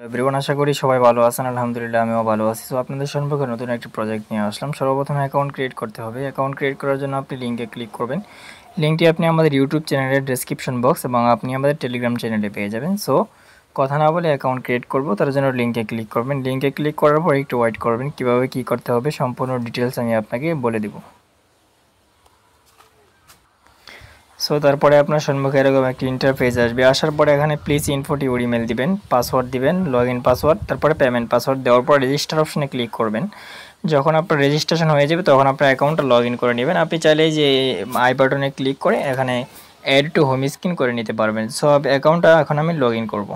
Everyone, আশা করি সবাই ভালো আছেন। আলহামদুলিল্লাহ আমিও ভালো আছি। সো আপনাদের সম্পর্কে নতুন একটি প্রজেক্ট নিয়ে আসলাম। সর্বপ্রথম অ্যাকাউন্ট ক্রিয়েট করতে হবে। অ্যাকাউন্ট ক্রিয়েট করার জন্য আপনি লিঙ্কে ক্লিক করবেন। লিঙ্কটি আপনি আমাদের ইউটিউব চ্যানেলের ডেসক্রিপশন বক্স এবং আপনি আমাদের টেলিগ্রাম চ্যানেলে পেয়ে যাবেন। সো কথা না বলে অ্যাকাউন্ট ক্রিয়েট করব, তার জন্য লিঙ্কে ক্লিক করবেন। লিঙ্কে ক্লিক করার পর একটু ওয়েট করবেন। কীভাবে কী করতে হবে সম্পূর্ণ ডিটেলস আমি আপনাকে বলে দিব। সো তারপরে আপনার সম্মুখে এরকম একটি ইন্টারফেস আসবে। আসার পরে এখানে প্লিজ ইনফোটি ওর ইমেল দিবেন, পাসওয়ার্ড দিবেন, লগ ইন পাসওয়ার্ড, তারপরে পেমেন্ট পাসওয়ার্ড দেওয়ার পর রেজিস্টার অপশনে ক্লিক করবেন। যখন আপনার রেজিস্ট্রেশন হয়ে যাবে তখন আপনার অ্যাকাউন্টটা লগ ইন করে নেবেন। আপনি চাইলে যে আই বাটনে ক্লিক করে এখানে অ্যাড টু হোম স্ক্রিন করে নিতে পারবেন। সো অ্যাকাউন্টটা এখন আমি লগ ইন করবো।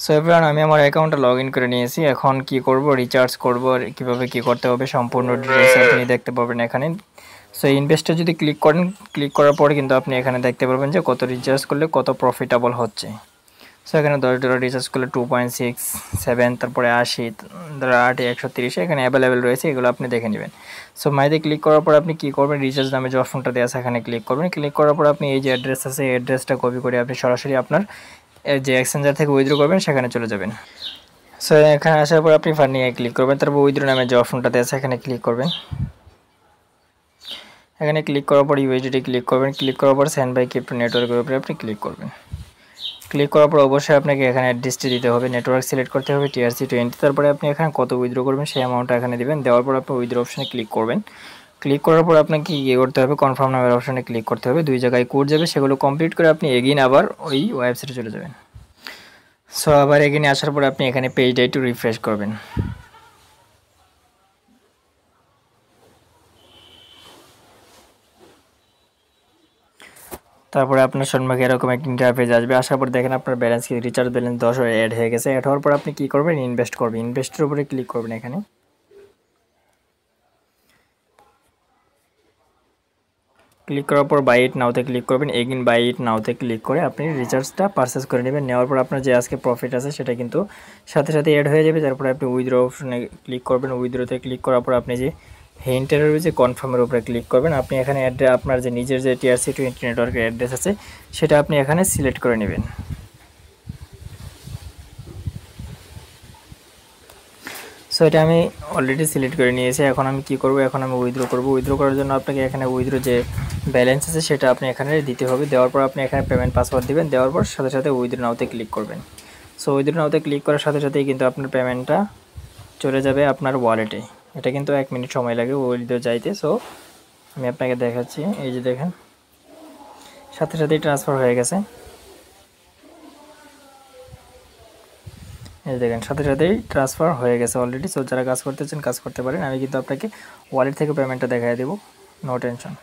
সো এভরিওয়ান, আমি আমার অ্যাকাউন্টটা লগ ইন করে নিয়েছি। এখন কি করব, রিচার্জ করব, কীভাবে কী করতে হবে সম্পূর্ণ ডিটেলস আপনি দেখতে পাবেন এখানে। সো ইনভেস্টে যদি ক্লিক করেন, ক্লিক করার পর কিন্তু আপনি এখানে দেখতে পারবেন যে কত রিচার্জ করলে কত প্রফিটেবল হচ্ছে। সো এখানে $10 রিচার্জ করলে 2.67, তারপরে 80, 8, 130 এখানে অ্যাভেলেবেল রয়েছে, এগুলো আপনি দেখে নেবেন। সো মাইতে ক্লিক করার পর আপনি কী করবেন, রিচার্জ নামে যে অপশনটা দেওয়া আছে এখানে ক্লিক করবেন। ক্লিক করার পর আপনি এই যে অ্যাড্রেস আছে এই অ্যাড্রেসটা কপি করে আপনি সরাসরি আপনার যে এক্সচেঞ্জার থেকে উইথড্র করবেন সেখানে চলে যাবেন। সো এখানে আসার পর আপনি ফান্ডিংয়ে ক্লিক করবেন, তারপর উইথড্র নামে যে অপশনটা দেওয়া আছে এখানে ক্লিক করবেন। এখানে ক্লিক করার পর ইউএসডিটি ক্লিক করবেন। ক্লিক করার পর সেন্ড বাই ক্রিপ্টো নেটওয়ার্কের উপরে আপনি ক্লিক করবেন। ক্লিক করার পর অবশ্যই আপনাকে এখানে অ্যাড্রেসটি দিতে হবে, নেটওয়ার্ক সিলেক্ট করতে হবে TRC20। তারপরে আপনি এখানে কত উইথড্র করবেন সেই অ্যামাউন্টটা এখানে দিবেন। দেওয়ার পর আপনি উইথড্র অপশনে ক্লিক করবেন। ক্লিক করার পর আপনাকে ইয়ে করতে হবে, কনফার্ম নামের অপশনে ক্লিক করতে হবে। 2 জায়গায় কোড যাবে, সেগুলো কমপ্লিট করে আপনি এগেইন আবার ওই ওয়েবসাইটে চলে যাবেন। সো আবার এগেইন আসার পর আপনি এখানে পেজটা একটু রিফ্রেশ করবেন। তারপরে আপনার সম্মুখে এরকম একটা ইন্টারফেস আসবে। আসার পর দেখেন আপনার ব্যালেন্স কি, রিচার্জ ব্যালেন্স 10 অ্যাড হয়ে গেছে। অ্যাড হওয়ার পর আপনি কী করবেন, ইনভেস্ট করবেন। ইনভেস্টের উপরে ক্লিক করবেন। এখানে ক্লিক করার পর বাই ইট নাওতে ক্লিক করবেন। এগেইন বাই ইট নাওতে ক্লিক করে আপনি রিচার্জটা পারচেস করে নেবেন। নেওয়ার পর আপনার যে আজকে প্রফিট আছে সেটা কিন্তু সাথে সাথে অ্যাড হয়ে যাবে। তারপরে আপনি উইথড্র অপশনে ক্লিক করবেন। উইথড্রতে ক্লিক করার পর আপনি যে হেন্টের যে কনফার্মের উপরে ক্লিক করবেন। আপনি এখানে আপনার যে নিজের যে TRC20 নেটওয়ার্কের অ্যাড্রেস আছে সেটা আপনি এখানে সিলেক্ট করে নেবেন। সো এটা আমি অলরেডি সিলেক্ট করে নিয়েছি। এখন আমি কি করব, এখন আমি উইথড্র করব। উইথড্র করার জন্য আপনাকে এখানে উইথড্র যে ব্যালেন্স আছে সেটা আপনি এখানে দিতে হবে। দেওয়ার পর আপনি এখানে পেমেন্ট পাসওয়ার্ড দিবেন। দেওয়ার পর সাথে সাথে উইথড্র নাওতে ক্লিক করবেন। সো উইথড্র নাওতে ক্লিক করার সাথে সাথেই কিন্তু আপনার পেমেন্টটা চলে যাবে আপনার ওয়ালেটে। এটা কিন্তু 1 মিনিট সময় লাগে উইথড্র যাইতে। সো আমি আপনাকে দেখাচ্ছি, এই যে দেখেন সাথে সাথেই ট্রান্সফার হয়ে গেছে। এই দেখেন সাথে সাথেই ট্রান্সফার হয়ে গেছে অলরেডি। সো যারা কাজ করতেছেন কাজ করতে পারেন। আমি কিন্তু আপনাকে ওয়ালেট থেকে পেমেন্টটা দেখাই দেবো, নো টেনশন।